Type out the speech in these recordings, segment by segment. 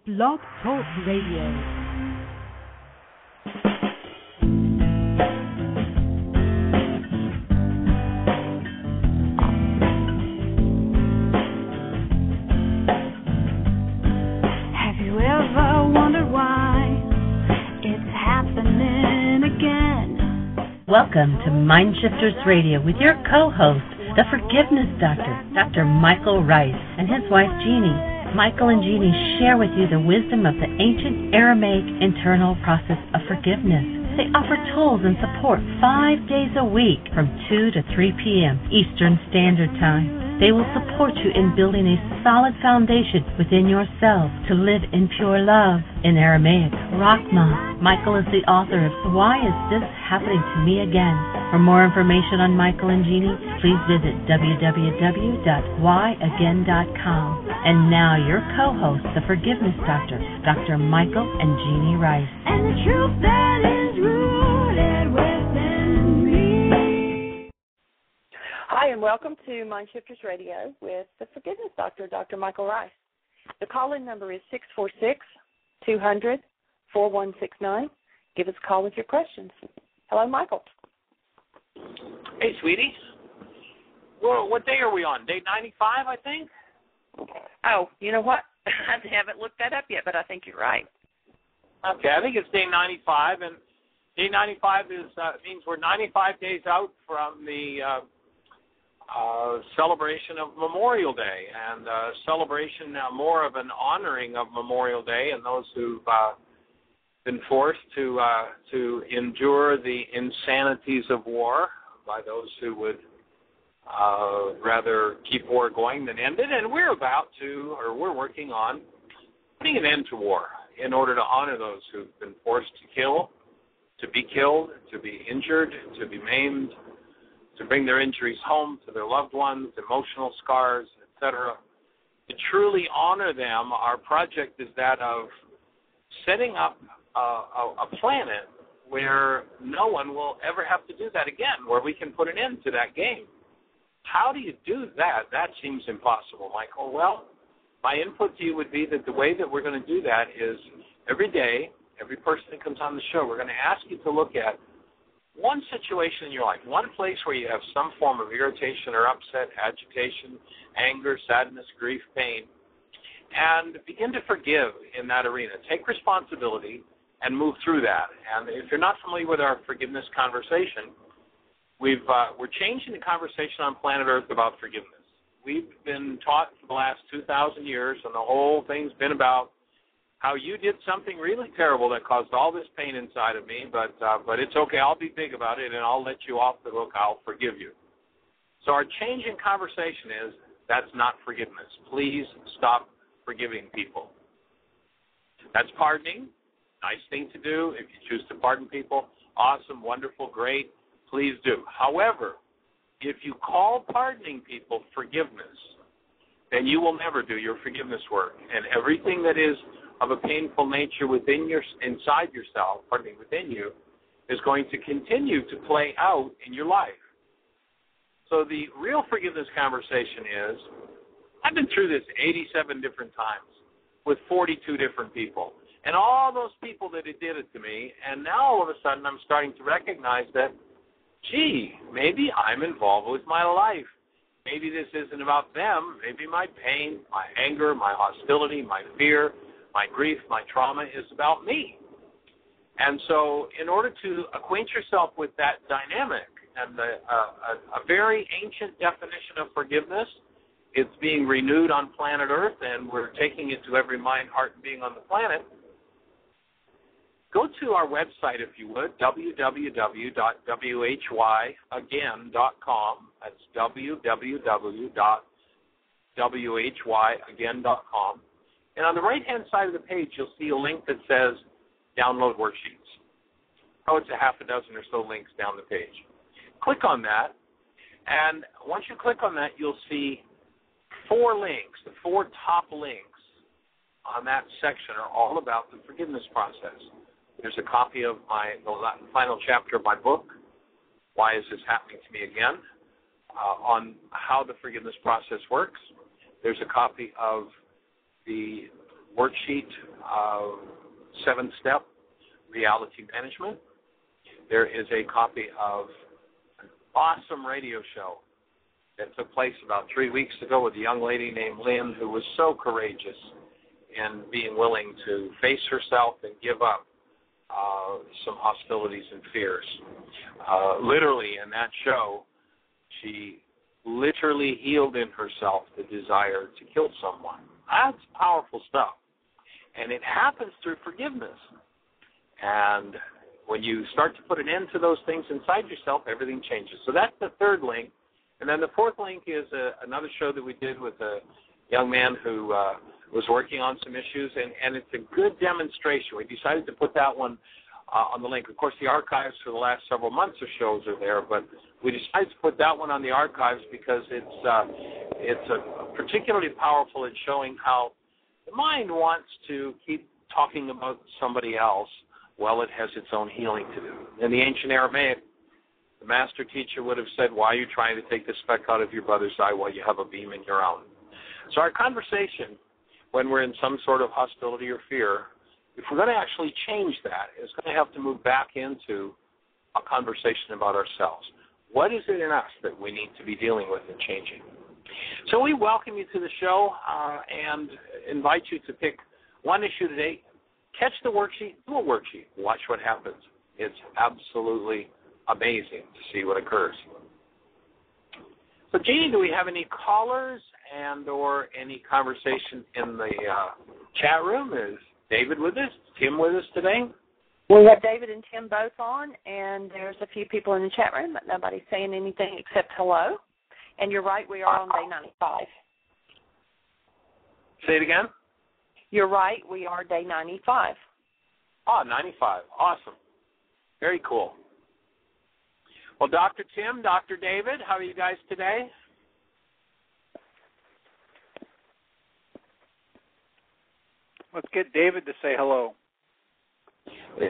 Blog Talk Radio. Welcome to MindShifters Radio with your co-host, the Forgiveness Doctor, Dr. Michael Ryce, and his wife Jeanie. Michael and Jeanie share with you the wisdom of the ancient Aramaic internal process of forgiveness. They offer tools and support 5 days a week from 2 to 3 p.m. Eastern Standard Time. They will support you in building a solid foundation within yourself to live in pure love. In Aramaic, Rahma. Michael is the author of Why Is This Happening to Me Again? For more information on Michael and Jeanie, please visit www.whyagain.com. And now your co-host, the Forgiveness Doctor, Dr. Michael and Jeanie Ryce. And the truth that is rooted within me. Hi, and welcome to MindShifters Radio with the Forgiveness Doctor, Dr. Michael Ryce. The call-in number is 646-200-4169. Give us a call with your questions. Hello, Michael. Hey, sweetie. Well, what day are we on? Day 95, I think? Oh, you know what? I haven't looked that up yet, but I think you're right. Okay, I think it's day 95, and day 95 means we're 95 days out from the celebration of Memorial Day, and celebration now more of an honoring of Memorial Day and those who've been forced to endure the insanities of war by those who would rather keep war going than end it. And we're working on putting an end to war in order to honor those who've been forced to kill, to be killed, to be injured, to be maimed, to bring their injuries home to their loved ones, emotional scars, etc. To truly honor them, our project is that of setting up a planet where no one will ever have to do that again, where we can put an end to that game. How do you do that? That seems impossible, Michael. Well, my input to you would be that the way that we're going to do that is every day, every person that comes on the show, we're going to ask you to look at one situation in your life, one place where you have some form of irritation or upset, agitation, anger, sadness, grief, pain, and begin to forgive in that arena. Take responsibility and move through that. And if you're not familiar with our forgiveness conversation, we're changing the conversation on planet Earth about forgiveness. We've been taught for the last 2,000 years, and the whole thing's been about how you did something really terrible that caused all this pain inside of me, but it's okay, I'll be big about it, and I'll let you off the hook, I'll forgive you. So our change in conversation is, that's not forgiveness. Please stop forgiving people. That's pardoning. Nice thing to do. If you choose to pardon people, awesome, wonderful, great, please do. However, if you call pardoning people forgiveness, then you will never do your forgiveness work. And everything that is of a painful nature within inside yourself, within you, is going to continue to play out in your life. So the real forgiveness conversation is, I've been through this 87 different times with 42 different people. And all those people that did it to me, and now all of a sudden I'm starting to recognize that, gee, maybe I'm involved with my life. Maybe this isn't about them. Maybe my pain, my anger, my hostility, my fear, my grief, my trauma is about me. And so in order to acquaint yourself with that dynamic and a very ancient definition of forgiveness, it's being renewed on planet Earth, and we're taking it to every mind, heart, and being on the planet. Go to our website, if you would, www.whyagain.com. That's www.whyagain.com. And on the right-hand side of the page, you'll see a link that says Download Worksheets. Oh, it's a half a dozen or so links down the page. Click on that, and once you click on that, you'll see 4 links. The 4 top links on that section are all about the forgiveness process. There's a copy of the final chapter of my book, Why Is This Happening to Me Again, on how the forgiveness process works. There's a copy of the worksheet of 7-Step Reality Management. There is a copy of an awesome radio show that took place about 3 weeks ago with a young lady named Lynn who was so courageous in being willing to face herself and give up some hostilities and fears. Literally, in that show, she literally healed in herself the desire to kill someone. That's powerful stuff. And it happens through forgiveness. And when you start to put an end to those things inside yourself, everything changes. So that's the third link. And then the fourth link is another show that we did with a young man who was working on some issues, and it's a good demonstration. We decided to put that one on the link. Of course, the archives for the last several months of shows are there, but we decided to put that one on the archives because it's particularly powerful in showing how the mind wants to keep talking about somebody else while it has its own healing to do. In the ancient Aramaic, the master teacher would have said, why are you trying to take the speck out of your brother's eye while you have a beam in your own? So our conversation, when we're in some sort of hostility or fear, if we're going to actually change that, it's going to have to move back into a conversation about ourselves. What is it in us that we need to be dealing with and changing? So we welcome you to the show and invite you to pick one issue today. Catch the worksheet, do a worksheet, watch what happens. It's absolutely amazing to see what occurs. So, Jeanie, do we have any callers and or any conversation in the chat room? Is David with us? Tim with us today? We have David and Tim both on, and there's a few people in the chat room, but nobody's saying anything except hello. And you're right, we are on day 95. Say it again? You're right, we are day 95. Oh, 95. Awesome. Very cool. Well, Dr. Tim, Dr. David, how are you guys today? Let's get David to say hello.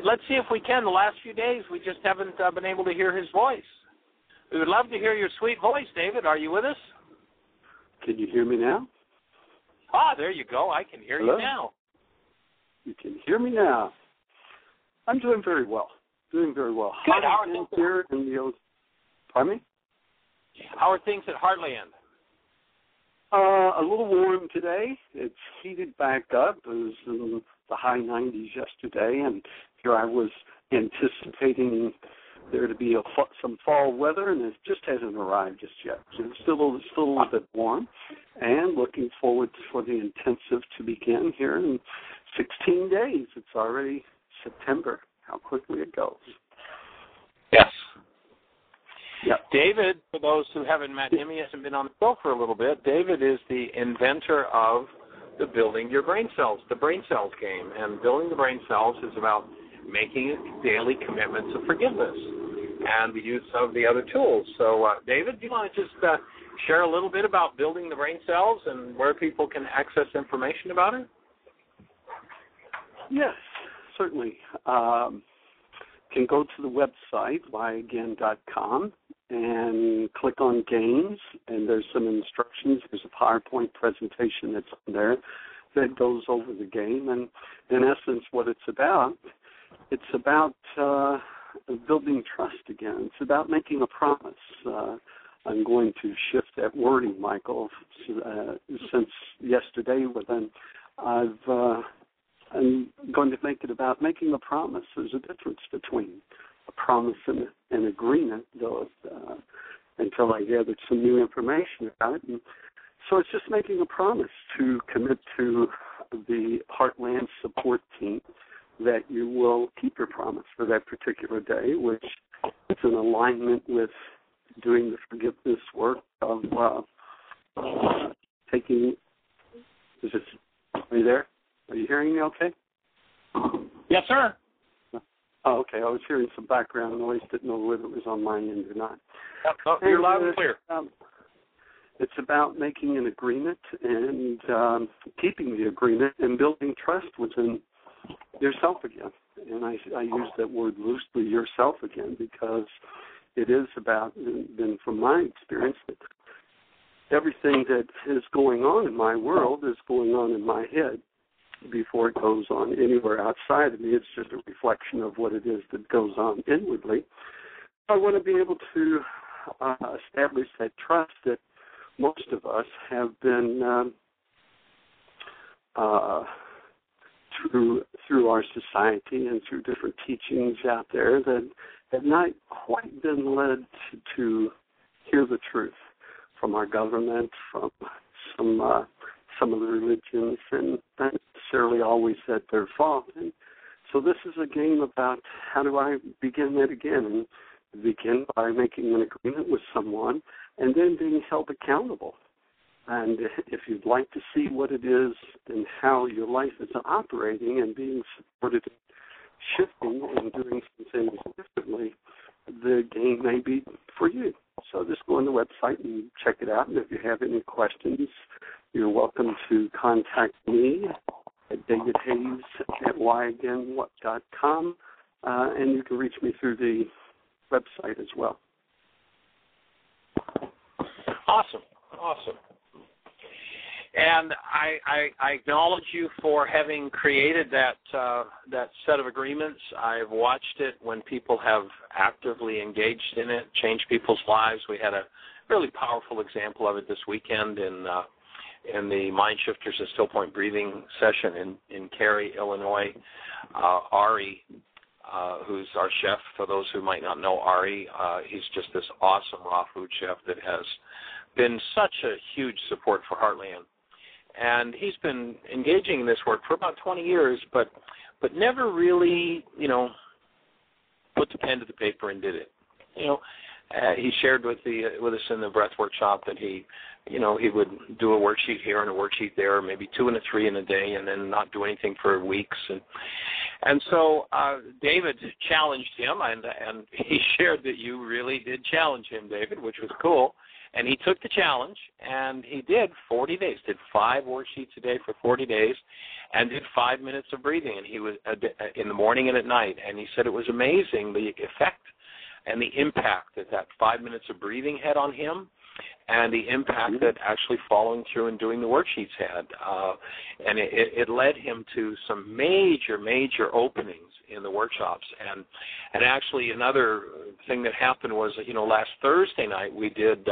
Let's see if we can. The last few days, we just haven't been able to hear his voice. We would love to hear your sweet voice, David. Are you with us? Can you hear me now? Ah, there you go. I can hear Hello? you now. You can hear me now. I'm doing very well. Doing very well. Good. How are things here in the old... Pardon me? How are things at Heartland? A little warm today. It's heated back up. It was in the high 90s yesterday, and here I was anticipating there to be some fall weather, and it just hasn't arrived just yet. So it's still a little bit warm, and looking forward for the intensive to begin here in 16 days. It's already September. How quickly it goes. Yes. Yep. David, for those who haven't met him, he hasn't been on the show for a little bit. David is the inventor of the Building Your Brain Cells, the brain cells game. And building the brain cells is about making a daily commitment to forgiveness and the use of the other tools. So, David, do you want to just share a little bit about building the brain cells and where people can access information about it? Yes, certainly. Can go to the website, whyagain.com, and click on Games, and there's some instructions. There's a PowerPoint presentation that's on there that goes over the game. And in essence, what it's about building trust again. It's about making a promise. I'm going to shift that wording, Michael, since yesterday with them. I'm going to make it about making a promise. There's a difference between a promise and an agreement, though, until I gathered some new information about it. And so it's just making a promise to commit to the Heartland support team that you will keep your promise for that particular day, which is in alignment with doing the forgiveness work of taking. Are you there? Are you hearing me okay? Yes, sir. Oh, okay. I was hearing some background noise. Didn't know whether it was on my end or not. No, you're loud and clear. It's about making an agreement and keeping the agreement and building trust within yourself again. And I use that word loosely, yourself again, because it is about, and from my experience, that everything that is going on in my world is going on in my head. before it goes on anywhere outside of me. It's just a reflection of what it is that goes on inwardly. I want to be able to establish that trust that most of us have been through our society and through different teachings out there that have not quite been led to hear the truth from our government, from some of the religions, and not necessarily always at their fault. And so this is a game about how do I begin that again, and begin by making an agreement with someone and then being held accountable. And if you'd like to see what it is and how your life is operating and being supported, shifting and doing some things differently, the game may be for you. So just go on the website and check it out. And if you have any questions, you're welcome to contact me at davidhayes@whyagainwhat.com, and you can reach me through the website as well. Awesome. And I acknowledge you for having created that set of agreements. I've watched it when people have actively engaged in it, changed people's lives. We had a really powerful example of it this weekend in the MindShifters and Still Point Breathing session in Cary, Illinois. Ari, who's our chef, for those who might not know Ari, he's just this awesome raw food chef that has been such a huge support for Heartland. And he's been engaging in this work for about 20 years, but never really, put the pen to the paper and did it. He shared with us in the breath workshop that he would do a worksheet here and a worksheet there, maybe 2 and 3 in a day, and then not do anything for weeks. And so David challenged him, and he shared that you really did challenge him, David, which was cool. And he took the challenge, and he did 40 days, did 5 worksheets a day for 40 days, and did 5 minutes of breathing, and he was in the morning and at night. And he said it was amazing, the effect and the impact that 5 minutes of breathing had on him, and the impact that actually following through and doing the worksheets had. And it led him to some major openings in the workshops. And actually another thing that happened was, last Thursday night we did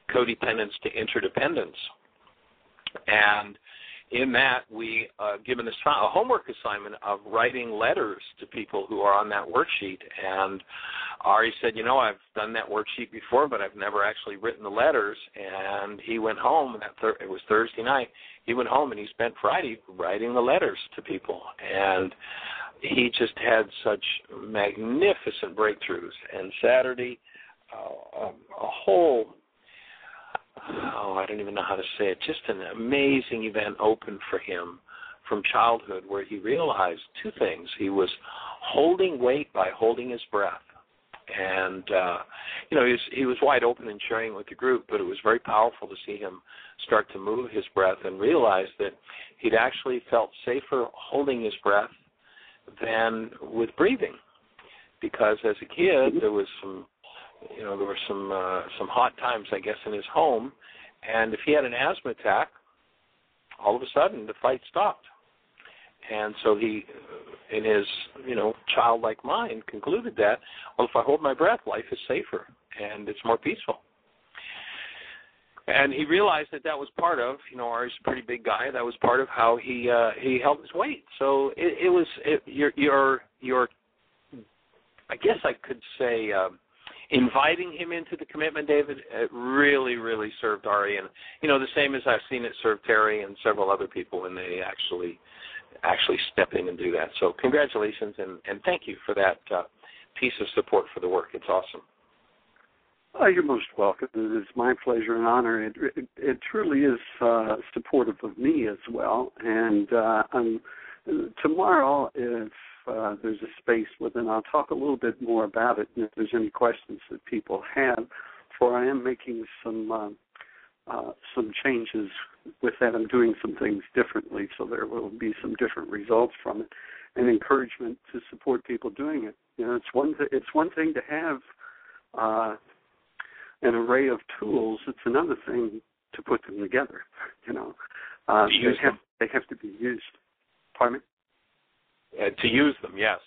codependence to interdependence. And in that we given a homework assignment of writing letters to people who are on that worksheet. And Ari said, I've done that worksheet before, but I've never actually written the letters. And he went home, it was Thursday night, he went home and he spent Friday writing the letters to people. And he just had such magnificent breakthroughs. And Saturday, a whole, I don't even know how to say it, just an amazing event opened for him from childhood where he realized 2 things. He was holding weight by holding his breath. And, he was wide open and sharing with the group, but it was very powerful to see him start to move his breath and realize that he'd actually felt safer holding his breath than with breathing. Because as a kid, there was some hot times, I guess, in his home, and if he had an asthma attack, all of a sudden the fight stopped. And so he, in his, childlike mind, concluded that, well, if I hold my breath, life is safer and it's more peaceful. And he realized that was part of, Ari's a pretty big guy, that was part of how he held his weight. So your I guess I could say, inviting him into the commitment, David, it really, really served Ari. And, the same as I've seen it serve Terry and several other people when they actually step in and do that. So congratulations, and thank you for that piece of support for the work. It's awesome. You're most welcome. It is my pleasure and honor. It truly is supportive of me as well. And tomorrow, if there's a space within, I'll talk a little bit more about it, and if there's any questions that people have, for I am making some changes with that. I'm doing some things differently, so there will be some different results from it, and encouragement to support people doing it. It's one thing to have an array of tools. It's another thing to put them together. They have to be used. Pardon me? To use them, yes.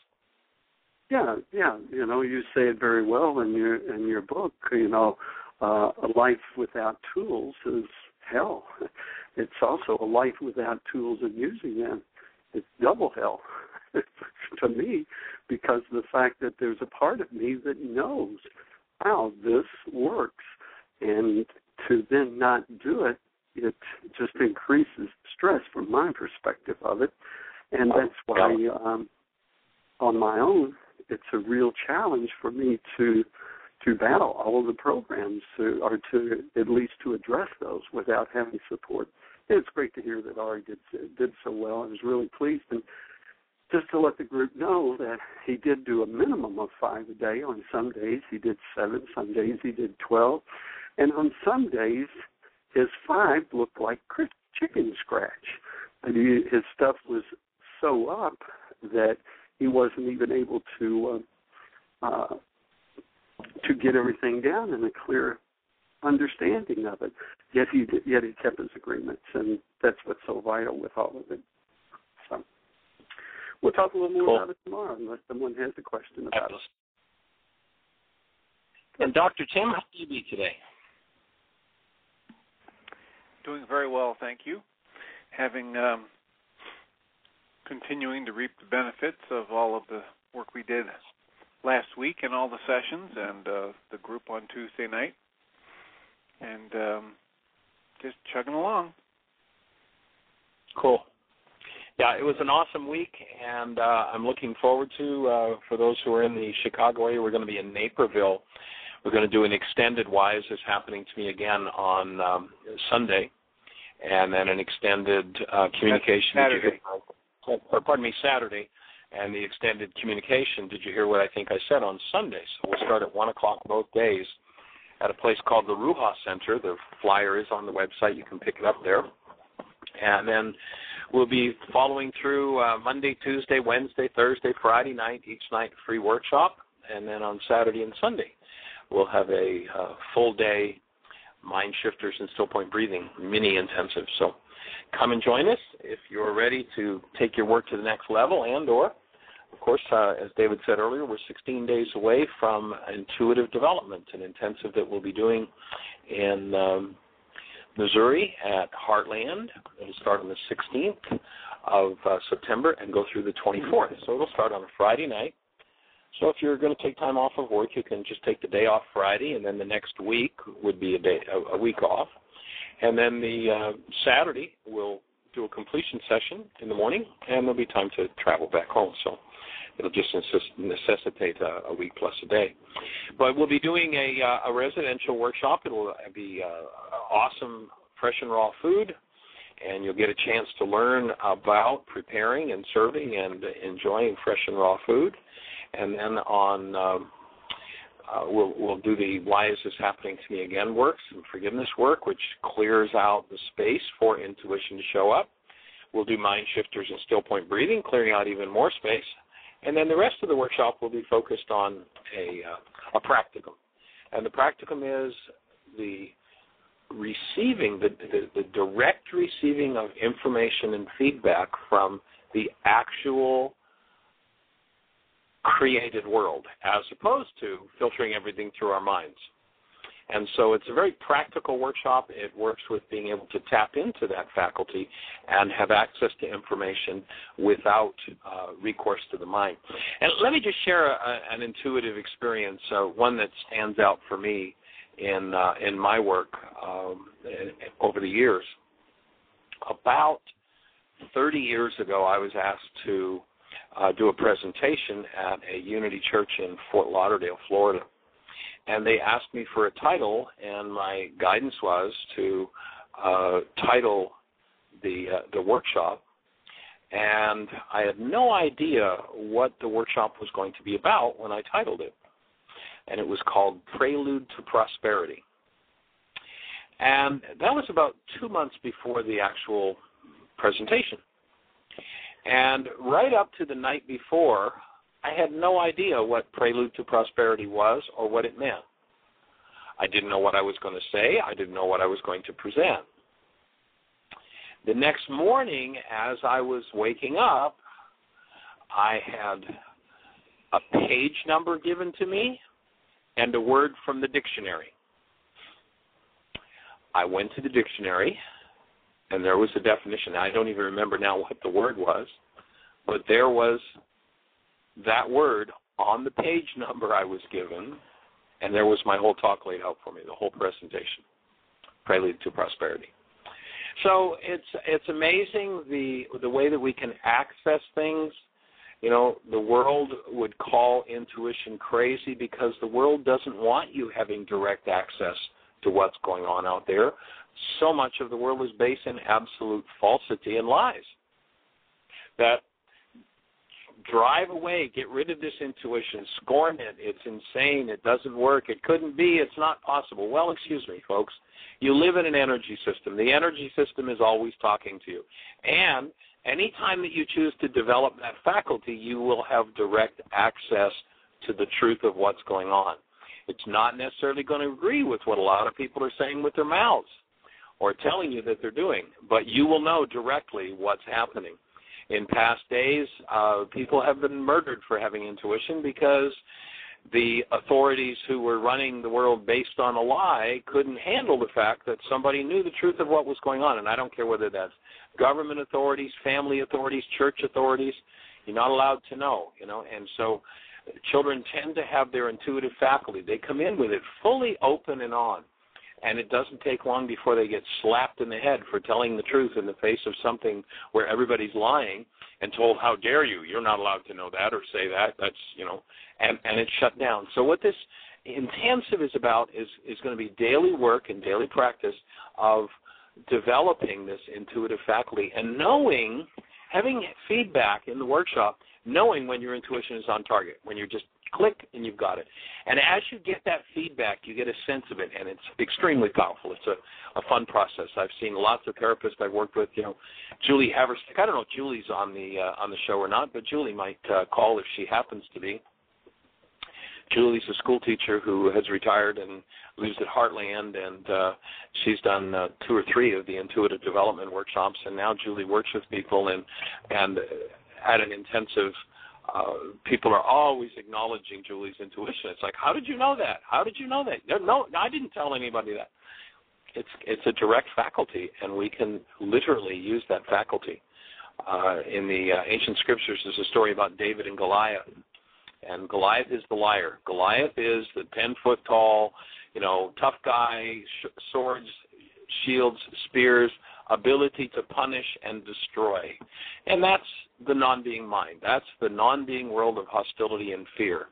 Yeah. You know, you say it very well in your book. You know, a life without tools is hell. It's also a life without tools and using them. It's double hell to me, because the fact that there's a part of me that knows how this works, and to then not do it, it just increases stress from my perspective of it. And that's why on my own, it's a real challenge for me to battle all of the programs, or to at least to address those without having support. And it's great to hear that Ari did so well. I was really pleased. And just to let the group know that he did do a minimum of 5 a day. On some days he did 7, some days he did 12. And on some days his 5 looked like chicken scratch. And his stuff was so up that he wasn't even able to get everything down in a clear understanding of it. Yet he kept his agreements, and that's what's so vital with all of it. So we'll talk a little more about it tomorrow, unless someone has a question about it. And Dr. Tim, how do you be today? Doing very well, thank you. Having continuing to reap the benefits of all of the work we did last week and all the sessions and the group on Tuesday night, and just chugging along. Cool. Yeah, it was an awesome week, and I'm looking forward to, for those who are in the Chicago area, we're going to be in Naperville. We're going to do an extended Why Is This Happening to Me Again on Sunday, and then an extended communication. Saturday, and the extended communication. Did you hear what I think I said on Sunday? So we'll start at 1 o'clock both days at a place called the Ruha Center. The flyer is on the website. You can pick it up there. And then we'll be following through Monday, Tuesday, Wednesday, Thursday, Friday night, each night free workshop. And then on Saturday and Sunday, we'll have a full day MindShifters and Still Point Breathing mini intensive. So come and join us if you're ready to take your work to the next level, and or, of course, as David said earlier, we're 16 days away from intuitive development, an intensive that we'll be doing in Missouri at Heartland. It'll start on the 16th of September and go through the 24th. So it'll start on a Friday night. So if you're going to take time off of work, you can just take the day off Friday, and then the next week would be a week off. And then the Saturday, we'll do a completion session in the morning, and there'll be time to travel back home. So it'll just necessitate a week plus a day. But we'll be doing a residential workshop. It'll be awesome fresh and raw food, and you'll get a chance to learn about preparing and serving and enjoying fresh and raw food. And then on we'll do the Why Is This Happening to Me Again work, some forgiveness work, which clears out the space for intuition to show up. We'll do MindShifters and Still Point Breathing, clearing out even more space. And then the rest of the workshop will be focused on a practicum. And the practicum is the receiving, the direct receiving of information and feedback from the actual created world, as opposed to filtering everything through our minds. And so it's a very practical workshop. It works with being able to tap into that faculty and have access to information without recourse to the mind. And let me just share an intuitive experience, one that stands out for me in my work over the years. About 30 years ago, I was asked to do a presentation at a Unity Church in Fort Lauderdale, Florida. And they asked me for a title, and my guidance was to title the workshop. And I had no idea what the workshop was going to be about when I titled it. And it was called Prelude to Prosperity. And that was about 2 months before the actual presentation. And right up to the night before, I had no idea what Prelude to Prosperity was or what it meant. I didn't know what I was going to say. I didn't know what I was going to present. The next morning, as I was waking up, I had a page number given to me and a word from the dictionary. I went to the dictionary, and there was a definition. I don't even remember now what the word was, but there was that word on the page number I was given, and there was my whole talk laid out for me, the whole presentation, Prelude to Prosperity. So it's amazing the way that we can access things. You know, the world would call intuition crazy because the world doesn't want you having direct access to what's going on out there. So much of the world is based in absolute falsity and lies. That drive away, get rid of this intuition, scorn it, it's insane, it doesn't work, it couldn't be, it's not possible. Well, excuse me, folks. You live in an energy system. The energy system is always talking to you. And any time that you choose to develop that faculty, you will have direct access to the truth of what's going on. It's not necessarily going to agree with what a lot of people are saying with their mouths or telling you that they're doing, but you will know directly what's happening. In past days, people have been murdered for having intuition because the authorities who were running the world based on a lie couldn't handle the fact that somebody knew the truth of what was going on. And I don't care whether that's government authorities, family authorities, church authorities, you're not allowed to know, you know. And so children tend to have their intuitive faculty. They come in with it fully open and on. And it doesn't take long before they get slapped in the head for telling the truth in the face of something where everybody's lying and told, how dare you, you're not allowed to know that or say that, that's, you know, and it's shut down. So what this intensive is about is going to be daily work and daily practice of developing this intuitive faculty and knowing, having feedback in the workshop, knowing when your intuition is on target, when you're just click and you've got it. And as you get that feedback, you get a sense of it, and it's extremely powerful. It's a fun process. I've seen lots of therapists I've worked with. You know, Julie Haverstick. I don't know if Julie's on the show or not, but Julie might call if she happens to be. Julie's a school teacher who has retired and lives at Heartland, and she's done 2 or 3 of the intuitive development workshops, and now Julie works with people and at an intensive. People are always acknowledging Julie's intuition. It's like, how did you know that? How did you know that? No, I didn't tell anybody that. It's a direct faculty, and we can literally use that faculty. In the ancient scriptures, there's a story about David and Goliath, and Goliath is the liar. Goliath is the 10-foot-tall, you know, tough guy, swords, shields, spears, ability to punish and destroy. And that's the non-being mind. That's the non-being world of hostility and fear.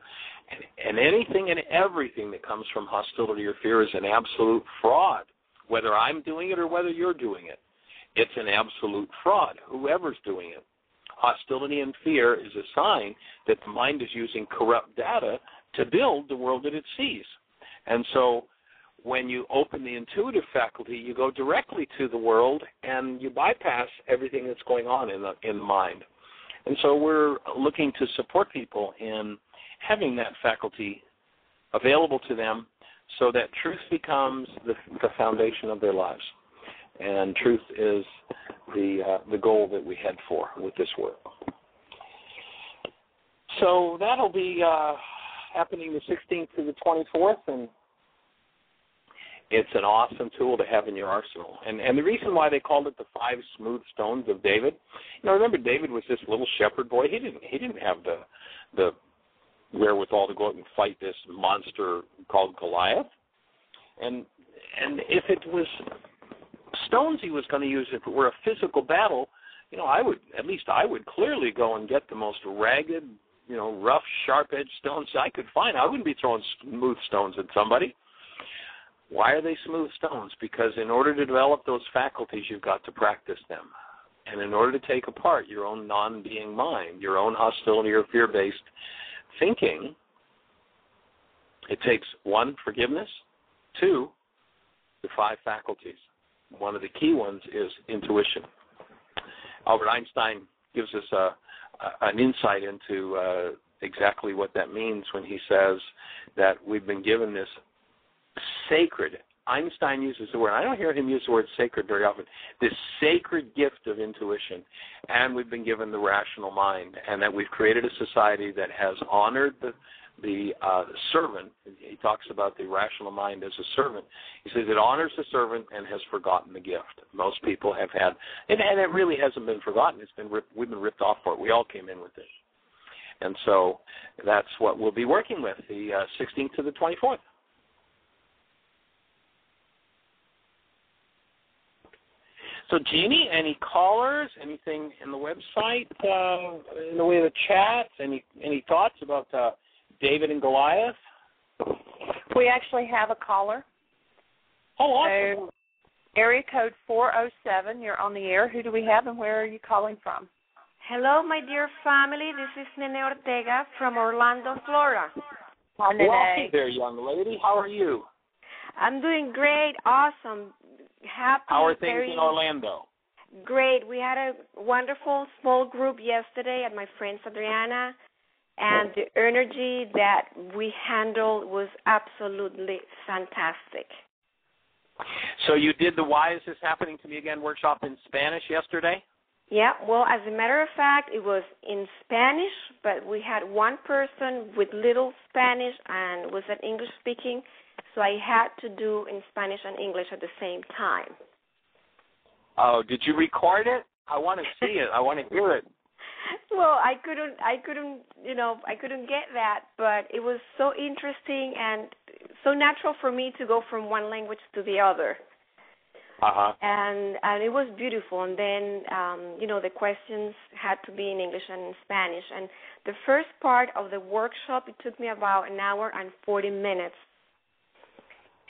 And anything and everything that comes from hostility or fear is an absolute fraud, whether I'm doing it or whether you're doing it. It's an absolute fraud, whoever's doing it. Hostility and fear is a sign that the mind is using corrupt data to build the world that it sees. And so when you open the intuitive faculty, you go directly to the world and you bypass everything that's going on in the mind. And so we're looking to support people in having that faculty available to them so that truth becomes the foundation of their lives. And truth is the goal that we head for with this work. So that'll be happening the 16th to the 24th, and it's an awesome tool to have in your arsenal. And the reason why they called it the 5 smooth stones of David, you know, remember David was this little shepherd boy. He didn't have the wherewithal to go out and fight this monster called Goliath. And if it was stones he was going to use, if it were a physical battle, you know, I would clearly go and get the most ragged, you know, rough, sharp-edged stones I could find. I wouldn't be throwing smooth stones at somebody. Why are they smooth stones? Because in order to develop those faculties, you've got to practice them. And in order to take apart your own non-being mind, your own hostility or fear-based thinking, it takes 1, forgiveness, 2, the 5 faculties. One of the key ones is intuition. Albert Einstein gives us an insight into exactly what that means when he says that we've been given this sacred, Einstein uses the word, I don't hear him use the word sacred very often, this sacred gift of intuition. And we've been given the rational mind, and that we've created a society that has honored the servant. He talks about the rational mind as a servant. He says it honors the servant and has forgotten the gift. Most people have had, and it really hasn't been forgotten. We've been ripped off for it. We all came in with it. And so that's what we'll be working with, the 16th to the 24th. So, Jeanie, any callers, anything in the website, in the way of the chat, any thoughts about David and Goliath? We actually have a caller. Oh, awesome. So, area code 407, you're on the air. Who do we have and where are you calling from? Hello, my dear family. This is Nene Ortega from Orlando, Florida. Hi, Nene. Welcome there, young lady. How are you? I'm doing great. Awesome. Happy. How are things in Orlando? Great. We had a wonderful small group yesterday at my friend's Adriana, and the energy that we handled was absolutely fantastic. So you did the Why Is This Happening to Me Again workshop in Spanish yesterday? Yeah, well, as a matter of fact, it was in Spanish, but we had one person with little Spanish and was an English speaking, so I had to do in Spanish and English at the same time. Oh, did you record it? I want to see it. I want to hear it. Well, I couldn't get that, but it was so interesting and so natural for me to go from one language to the other. Uh-huh. And it was beautiful. And then, the questions had to be in English and in Spanish. And the first part of the workshop, it took me about an hour and 40 minutes.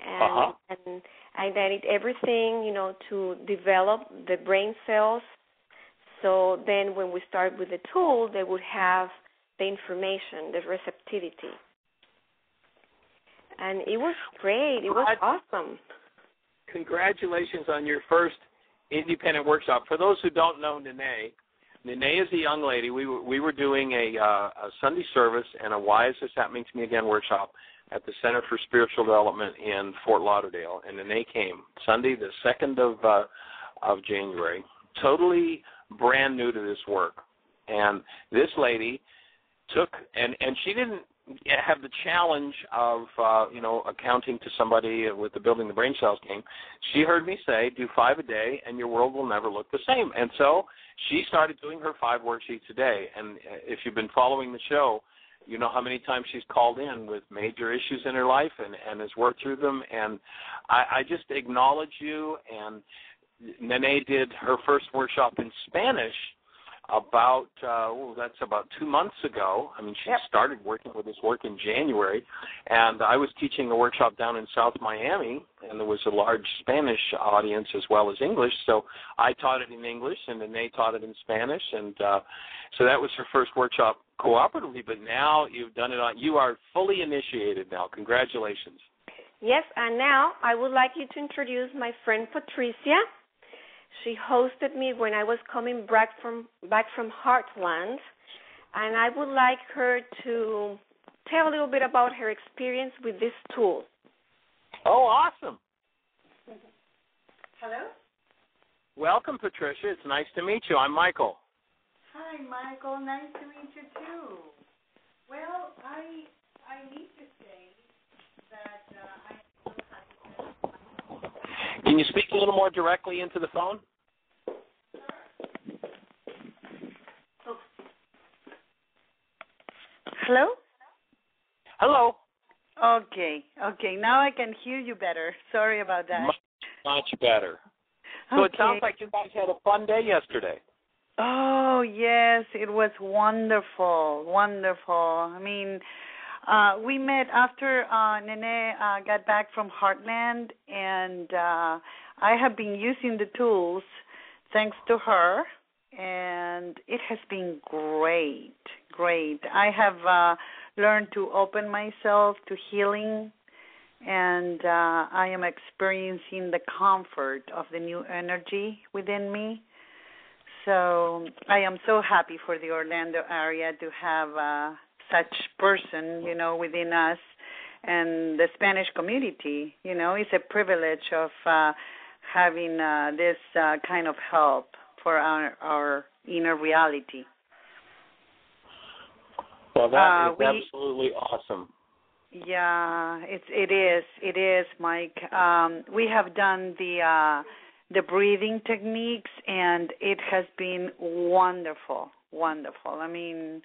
And, and I did everything, to develop the brain cells. So then when we start with the tool, they would have the information, the receptivity. And it was great. It was awesome. Congratulations on your first independent workshop. For those who don't know Nene is a young lady. We were doing a Sunday service and a Why Is This Happening to Me Again workshop at the Center for Spiritual Development in Fort Lauderdale. And Nene came Sunday, the 2nd of January, totally brand new to this work. And this lady took, and she didn't have the challenge of, accounting to somebody with the Building the Brain Cells game. She heard me say, do 5 a day and your world will never look the same. And so she started doing her 5 worksheets a day. And if you've been following the show, you know how many times she's called in with major issues in her life and has worked through them. And I just acknowledge you. And Nene did her first workshop in Spanish that's about 2 months ago. I mean, she started working with this work in January, and I was teaching a workshop down in South Miami, and there was a large Spanish audience as well as English, so I taught it in English, and then they taught it in Spanish, and so that was her first workshop cooperatively, but now you've done it you are fully initiated now. Congratulations. Yes, and now I would like you to introduce my friend Patricia. She hosted me when I was coming back from Heartland, and I would like her to tell a little bit about her experience with this tool. Oh, awesome. Hello? Welcome, Patricia. It's nice to meet you. I'm Michael. Hi, Michael. Nice to meet you, too. Well, I need to say that I'm so happy. Can you speak a little more directly into the phone? Hello? Hello. Okay. Now I can hear you better. Sorry about that. Much better. So It sounds like you guys had a fun day yesterday. Oh, yes. It was wonderful. I mean, we met after Nene got back from Heartland, and I have been using the tools thanks to her, and it has been great. I have learned to open myself to healing, and I am experiencing the comfort of the new energy within me. So I am so happy for the Orlando area to have such person, within us. and the Spanish community. It's a privilege of having this kind of help for our inner reality. Well, that is absolutely awesome. Yeah, it is, Mike. We have done the breathing techniques, and it has been wonderful. I mean,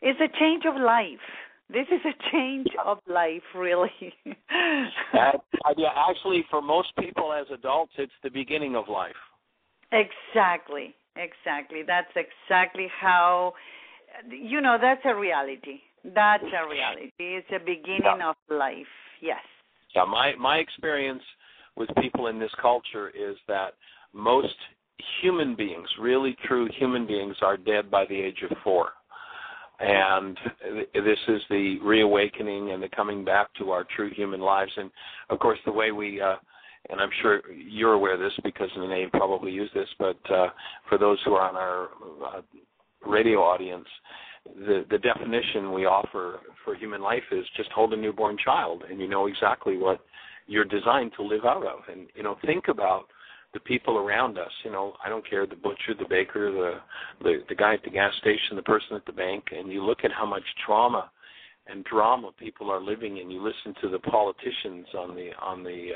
it's a change of life. This is a change of life, really. Yeah, actually, for most people as adults, it's the beginning of life. Exactly. That's exactly how, that's a reality. It's a beginning of life, yes. Yeah, my experience with people in this culture is that most human beings, really true human beings, are dead by the age of 4. And this is the reawakening and the coming back to our true human lives. And, of course, the way we, and I'm sure you're aware of this because Nene probably used this, but for those who are on our radio audience, the definition we offer for human life is just hold a newborn child, and you know exactly what you're designed to live out of. And, think about the people around us. I don't care, the butcher, the baker, the guy at the gas station, the person at the bank, and you look at how much trauma and drama people are living in. You listen to the politicians on the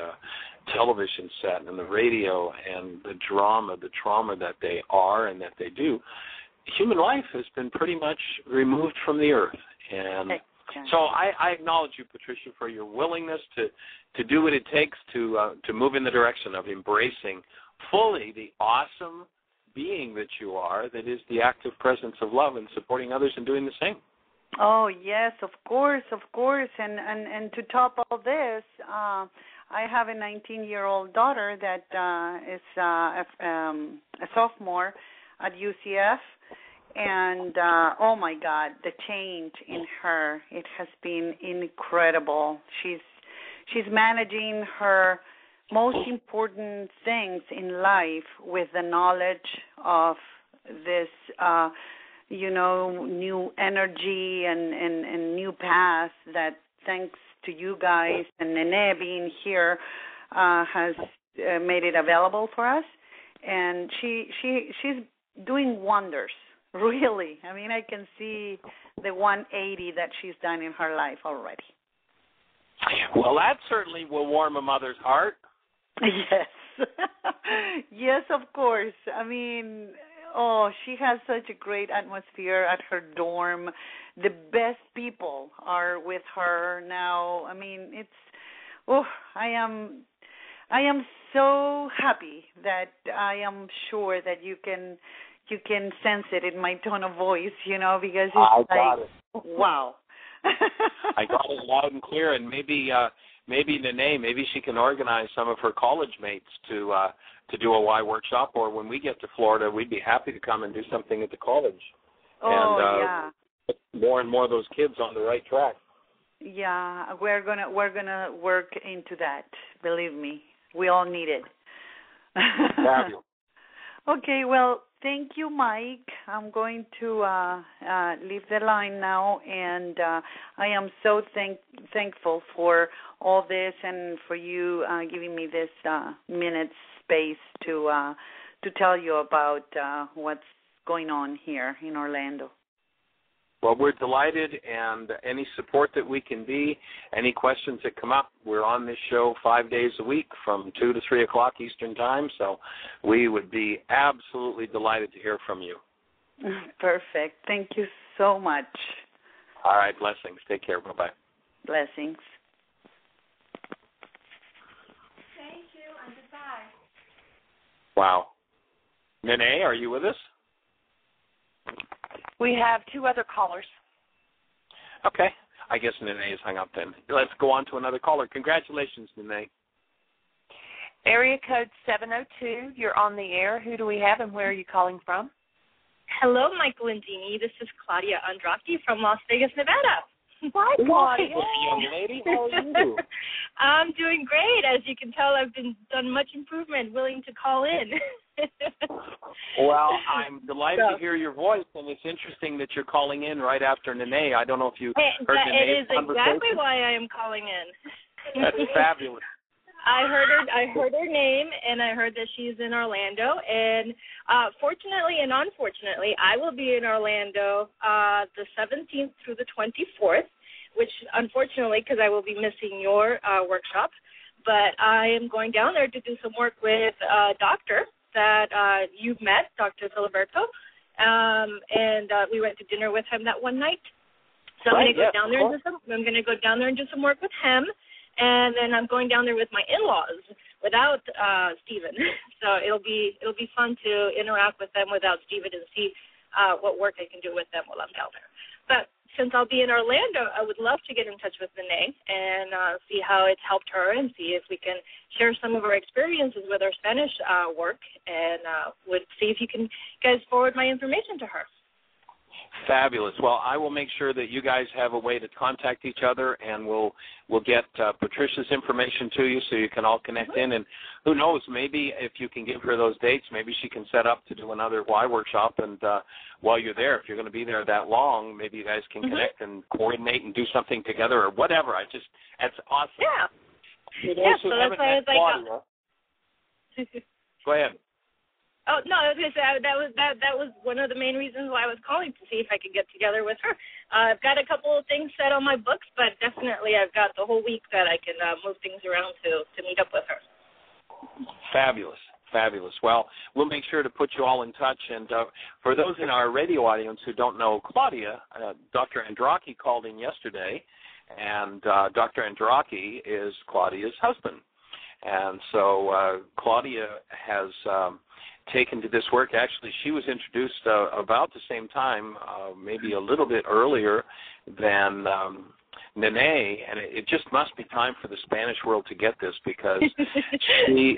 television set and the radio, and the trauma that they are and that they do. Human life has been pretty much removed from the earth. And so I acknowledge you, Patricia, for your willingness to do what it takes to move in the direction of embracing fully the awesome being that you are, that is the active presence of love, and supporting others and doing the same. Oh, yes, of course. And to top all this, I have a 19-year-old daughter that is a sophomore at UCF. And, oh, my God, the change in her, it has been incredible. She's managing her most important things in life with the knowledge of this, new energy and new path that, thanks to you guys and Nene being here, has made it available for us. And she's doing wonders. Really. I mean, I can see the 180 that she's done in her life already. Well, that certainly will warm a mother's heart. Yes. Yes, of course. I mean, she has such a great atmosphere at her dorm. The best people are with her now. I mean, I am so happy that I am sure that you can sense it in my tone of voice, because it's wow. I got it loud and clear, and maybe Nene, maybe she can organize some of her college mates to do a Y workshop, or when we get to Florida, we'd be happy to come and do something at the college. Yeah. Put more and more of those kids on the right track. Yeah, we're gonna work into that. Believe me, we all need it. Okay, well, thank you, Mike. I'm going to leave the line now, and I am so thankful for all this and for you giving me this minute space to tell you about what's going on here in Orlando. Well, we're delighted, and any support that we can be, any questions that come up, we're on this show 5 days a week from 2 to 3 o'clock Eastern Time, so we would be absolutely delighted to hear from you. Perfect. Thank you so much. All right, blessings. Take care. Bye-bye. Blessings. Thank you, and goodbye. Wow. Nene, are you with us? We have 2 other callers. Okay. I guess Nene is hung up then. Let's go on to another caller. Congratulations, Nene. Area code 702. You're on the air. Who do we have, and where are you calling from? Hello, Michael and Jeanie. This is Claudia Andraki from Las Vegas, Nevada. Hi, Claudia. Young lady, how are you? I'm doing great. As you can tell, I've done much improvement, willing to call in. Well, I'm delighted to hear your voice, and it's interesting that you're calling in right after Nene. I don't know if you heard Nene's conversation. It is exactly why I am calling in. That's fabulous. I heard her name, and I heard that she's in Orlando. And fortunately and unfortunately, I will be in Orlando the 17th through the 24th, which unfortunately, because I will be missing your workshop. But I am going down there to do some work with a doctor that you've met, Dr. Filiberto. And we went to dinner with him that one night. So I'm going to go down there and do some work with him. And then I'm going down there with my in-laws without Stephen. So it'll be fun to interact with them without Stephen and see what work I can do with them while I'm down there. But since I'll be in Orlando, I would love to get in touch with Nene and see how it's helped her and see if we can share some of our experiences with our Spanish work, and would see if you can guys forward my information to her. Fabulous. Well, I will make sure that you guys have a way to contact each other, and we'll get Patricia's information to you so you can all connect in. And who knows, maybe if you can give her those dates, maybe she can set up to do another Y workshop. And while you're there, if you're going to be there that long, maybe you guys can connect and coordinate and do something together or whatever. That's awesome. Yeah. So that's why I was like, Go ahead. Oh no, I was going to say that was one of the main reasons why I was calling, to see if I could get together with her. I've got a couple of things set on my books, but definitely I've got the whole week that I can move things around to meet up with her. Fabulous. Well, we'll make sure to put you all in touch. And for those in our radio audience who don't know Claudia, Dr. Andraki called in yesterday, and Dr. Andraki is Claudia's husband. And so Claudia has taken to this work. Actually, she was introduced about the same time, maybe a little bit earlier than Nene, and it just must be time for the Spanish world to get this, because the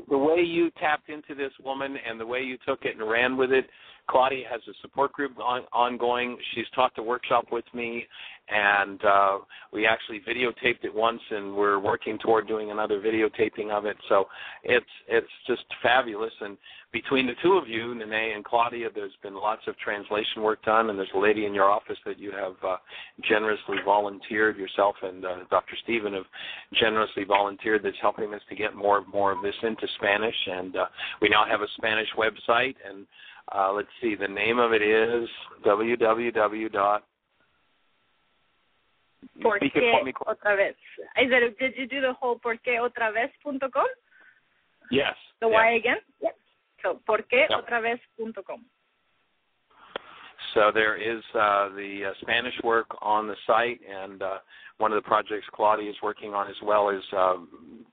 way you tapped into this woman and the way you took it and ran with it. Claudia has a support group ongoing. She's taught the workshop with me, and we actually videotaped it once, and we're working toward doing another videotaping of it. So it's just fabulous. And between the two of you, Nene and Claudia, there's been lots of translation work done, and there's a lady in your office that you have generously volunteered, yourself and Dr. Stephen have generously volunteered, that's helping us to get more of this into Spanish. And we now have a Spanish website, and let's see, the name of it is www. ¿Por qué otra vez? Did you do the whole porqueotravez.com? Yes. The Y again? Yes. So, porqueotravez.com. So there is the Spanish work on the site, and one of the projects Claudia is working on as well is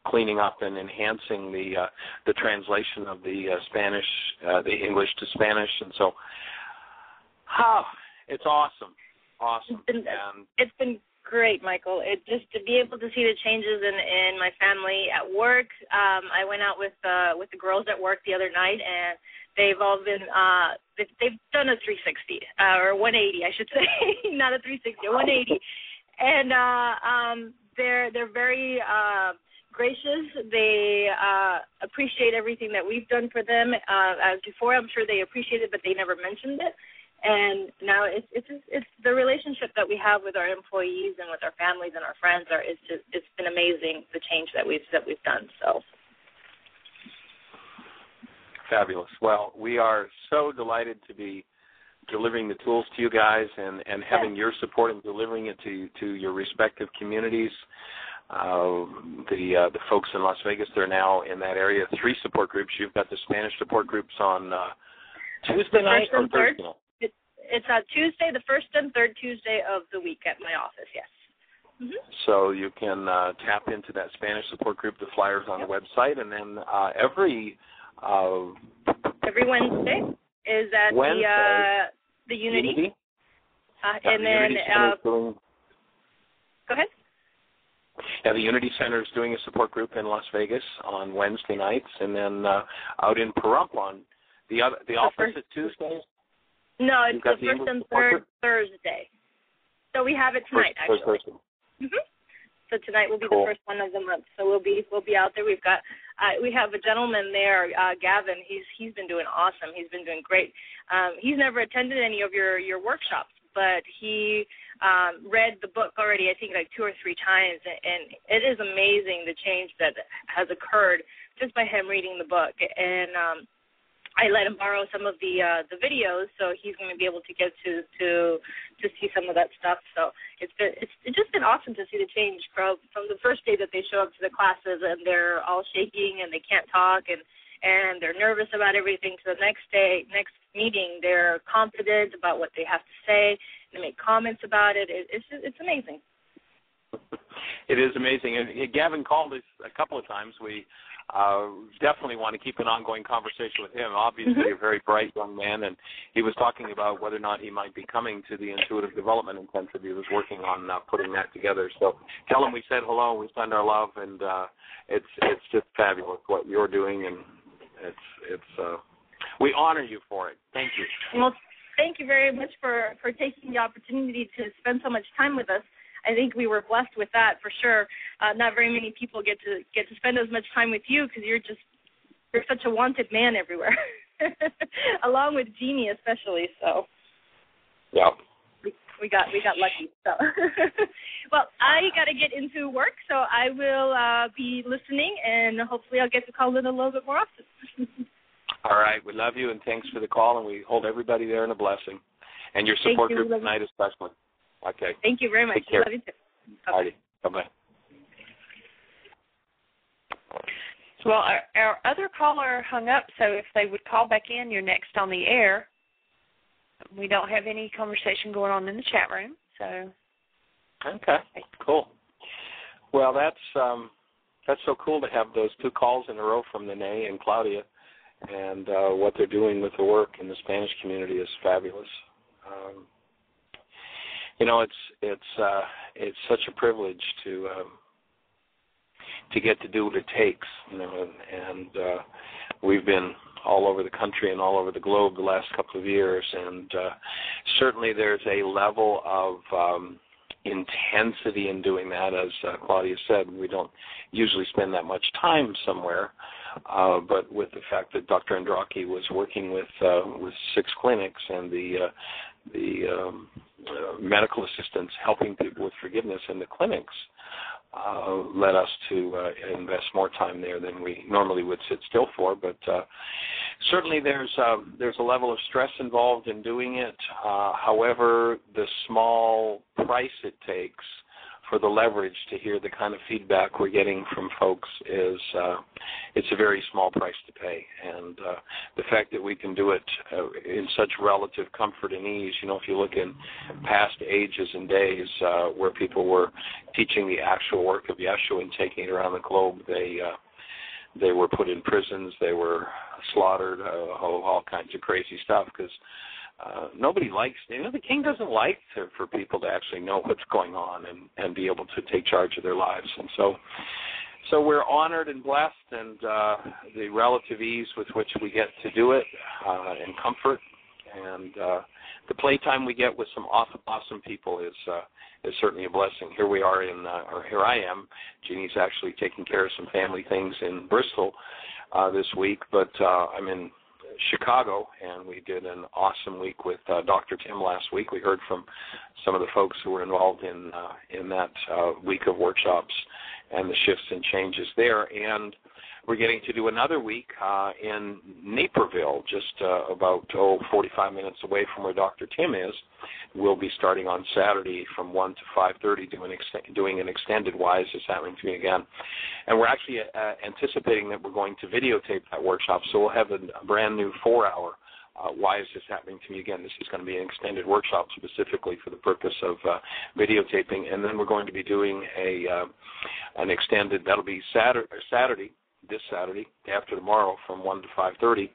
cleaning up and enhancing the translation of the Spanish, the English to Spanish, and so it's awesome. It's been great, Michael. It just to be able to see the changes in my family at work. I went out with the girls at work the other night, and they've all been they've done a 360 or 180, I should say, not a 360, a 180, and they're very gracious. They appreciate everything that we've done for them. As before, I'm sure they appreciate it, but they never mentioned it. And now it's the relationship that we have with our employees and with our families and our friends it's been amazing, the change that we've done. So fabulous. Well, we are so delighted to be delivering the tools to you guys and having your support and delivering it to your respective communities. The folks in Las Vegas, they're now in that area. 3 support groups. You've got the Spanish support groups on Tuesday night or Thursday night? It's Tuesday, the first and third Tuesday of the week at my office, yes. Mm-hmm. So you can tap into that Spanish support group, the flyers on the website, and then every Wednesday is at the Unity. And then go ahead. Yeah, the Unity Center is doing a support group in Las Vegas on Wednesday nights, and then out in Pahrump on the opposite Tuesdays. No, it's the first and third Thursday. So Well, we have it tonight, actually. So tonight will be the first one of the month. So we'll be out there. We have a gentleman there, Gavin. He's been doing awesome. He's been doing great. He's never attended any of your workshops, but he read the book already, I think, like 2 or 3 times, and it is amazing the change that has occurred just by him reading the book. And I let him borrow some of the videos, so he's going to be able to get to see some of that stuff. So it's just been awesome to see the change from the first day that they show up to the classes and they're all shaking and they can't talk and they're nervous about everything, to the next meeting they're confident about what they have to say. They make comments about it. It's amazing. It is amazing. And Gavin called us a couple of times. We definitely want to keep an ongoing conversation with him. Obviously, a very bright young man, and he was talking about whether or not he might be coming to the Intuitive Development Intensive. He was working on putting that together. So tell him we said hello, we send our love, and it's just fabulous what you're doing, and we honor you for it. Thank you. Well, thank you very much for taking the opportunity to spend so much time with us. I think we were blessed with that for sure. Not very many people get to spend as much time with you because you're such a wanted man everywhere, along with Jeanie especially. So yeah, we got lucky. So well, I got to get into work, so I will be listening, and hopefully I'll get to call in a little bit more often. All right, we love you, and thanks for the call, and we hold everybody there in a blessing, and your support group tonight especially. Okay. Thank you very much. Take care. Love you too. All righty. Bye-bye. Well, our other caller hung up, so if they would call back in, you're next on the air. We don't have any conversation going on in the chat room, so. Okay, cool. Well, that's so cool to have those 2 calls in a row from Nene and Claudia, and what they're doing with the work in the Spanish community is fabulous. It's such a privilege to get to do what it takes, and we've been all over the country and all over the globe the last couple of years, and certainly there's a level of intensity in doing that. As Claudia said, we don't usually spend that much time somewhere, but with the fact that Dr. Andraki was working with 6 clinics and the medical assistants helping people with forgiveness in the clinics led us to invest more time there than we normally would sit still for. But certainly there's a level of stress involved in doing it. However, the small price it takes for the leverage to hear the kind of feedback we're getting from folks is it's a very small price to pay. And the fact that we can do it in such relative comfort and ease, if you look in past ages and days where people were teaching the actual work of Ye-shua and taking it around the globe, they were put in prisons, they were slaughtered, all kinds of crazy stuff, because nobody likes, the king doesn't like for people to actually know what's going on and be able to take charge of their lives. And so we're honored and blessed, and the relative ease with which we get to do it and comfort, and the playtime we get with some awesome people is certainly a blessing. Here we are here I am. Jeannie's actually taking care of some family things in Bristol this week, but I'm in Chicago, and we did an awesome week with Dr. Tim last week. We heard from some of the folks who were involved in that week of workshops and the shifts and changes there. And we're getting to do another week in Naperville, just about 45 minutes away from where Dr. Tim is. We'll be starting on Saturday from 1 to 5:30 doing an extended Why Is This Happening to Me Again. And we're actually anticipating that we're going to videotape that workshop, so we'll have a brand new 4-hour Why Is This Happening to Me Again. This is going to be an extended workshop specifically for the purpose of videotaping, and then we're going to be doing an extended, that'll be this Saturday, after tomorrow, from 1 to 5:30,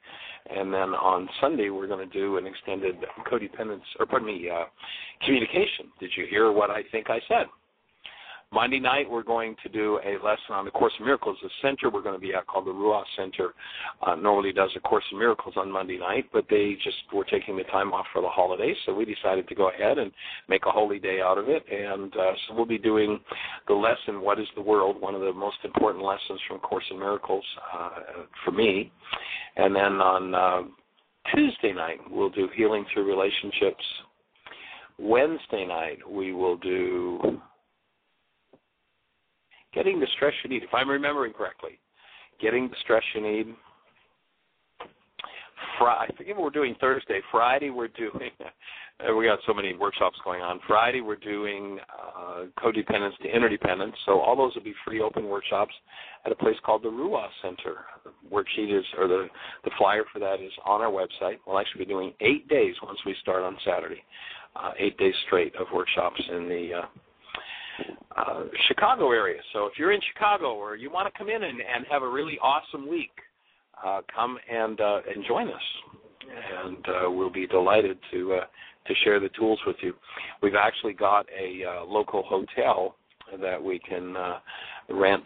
and then on Sunday we're going to do an extended communication. Did you hear what I think I said? Monday night, we're going to do a lesson on the Course in Miracles. The center we're going to be at, called the Ruah Center, normally does a Course in Miracles on Monday night, but they just were taking the time off for the holidays, so we decided to go ahead and make a holy day out of it. And so we'll be doing the lesson, What is the World?, one of the most important lessons from Course in Miracles for me. And then on Tuesday night, we'll do Healing Through Relationships. Wednesday night, we will do Getting the Stress You Need, if I'm remembering correctly. Getting the Stress You Need. I forget what we're doing Thursday. Friday, we're doing, we got so many workshops going on. Friday, we're doing Codependence to Interdependence. So all those will be free open workshops at a place called the Ruah Center. The worksheet is, or the flyer for that is on our website. We'll actually be doing 8 days once we start on Saturday. 8 days straight of workshops in the Chicago area. So if you're in Chicago or you want to come in and have a really awesome week, come and join us, and we'll be delighted to share the tools with you. We've actually got a local hotel that we can rent,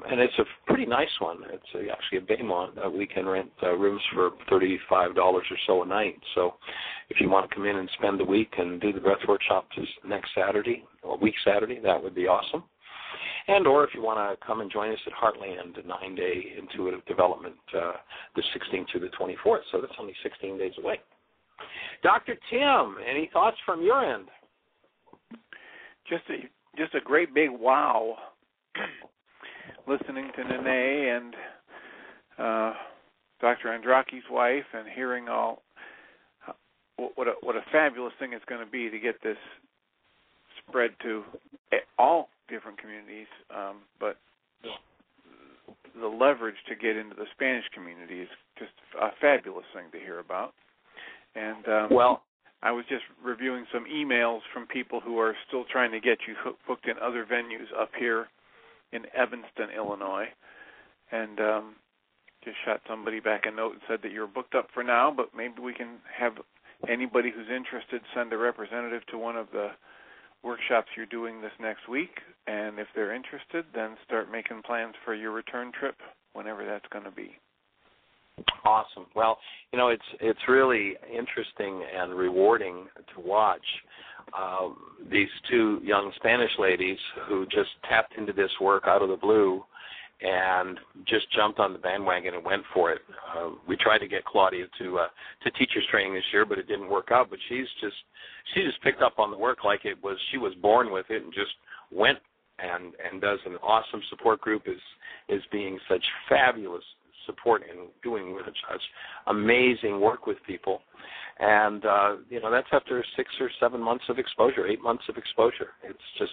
and it's a pretty nice one. It's actually a Baymont that we can rent rooms for $35 or so a night. So if you want to come in and spend the week and do the breath workshop next Saturday, or week Saturday, that would be awesome. And or if you want to come and join us at Heartland, a 9-day intuitive development, the 16th to the 24th. So that's only 16 days away. Dr. Tim, any thoughts from your end? Just a great big wow. Listening to Nene and Dr. Andraki's wife, and hearing all what a fabulous thing it's going to be to get this spread to all different communities, but the leverage to get into the Spanish community is just a fabulous thing to hear about. And I was just reviewing some emails from people who are still trying to get you booked in other venues up here in Evanston, Illinois, and just shot somebody back a note and said that you're booked up for now, but maybe we can have anybody who's interested send a representative to one of the workshops you're doing this next week, and if they're interested, then start making plans for your return trip whenever that's going to be. Awesome. Well, it's really interesting and rewarding to watch these two young Spanish ladies who just tapped into this work out of the blue and just jumped on the bandwagon and went for it. We tried to get Claudia to teachers training this year, but it didn't work out. But she just picked up on the work like she was born with it, and just went and does an awesome support group. Is being such fabulous support and doing such amazing work with people. And, that's after 6 or 7 months of exposure, 8 months of exposure. It's just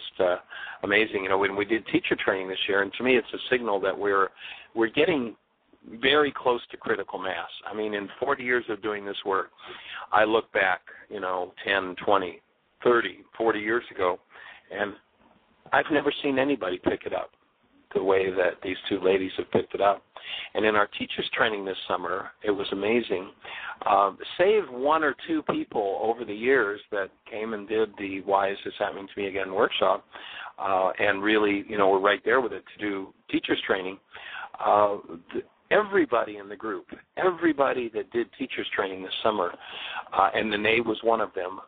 amazing. When we did teacher training this year, and to me it's a signal that we're getting very close to critical mass. I mean, in 40 years of doing this work, I look back, 10, 20, 30, 40 years ago, and I've never seen anybody pick it up the way that these two ladies have picked it up. And in our teachers training this summer, it was amazing. Save 1 or 2 people over the years that came and did the Why Is This Happening to Me Again workshop, and really, were right there with it to do teachers training. Everybody in the group, everybody that did teachers training this summer, and Nene was one of them,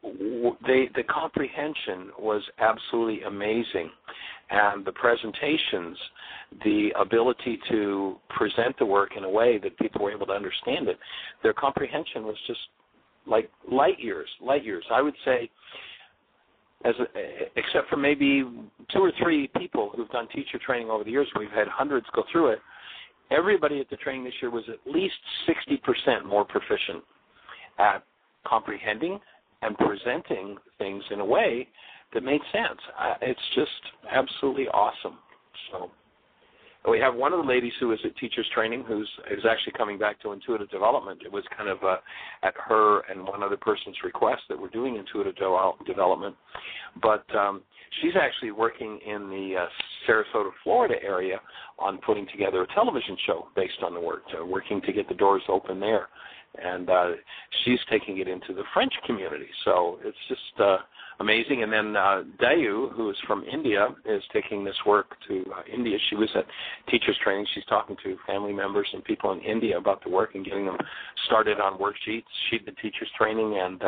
the comprehension was absolutely amazing. And the presentations, the ability to present the work in a way that people were able to understand it, their comprehension was just like light years. I would say, except for maybe 2 or 3 people who've done teacher training over the years, we've had hundreds go through it. Everybody at the training this year was at least 60% more proficient at comprehending and presenting things in a way that made sense. It's just absolutely awesome. So we have one of the ladies who is at teachers training who is actually coming back to intuitive development. It was kind of at her and one other person's request that we're doing intuitive development. But she's actually working in the Sarasota, Florida area on putting together a television show based on the work, working to get the doors open there. And she's taking it into the French community. So it's just amazing. And then Dayu, who is from India, is taking this work to India. She was at teachers training. She's talking to family members and people in India about the work and getting them started on worksheets. She did teachers training, and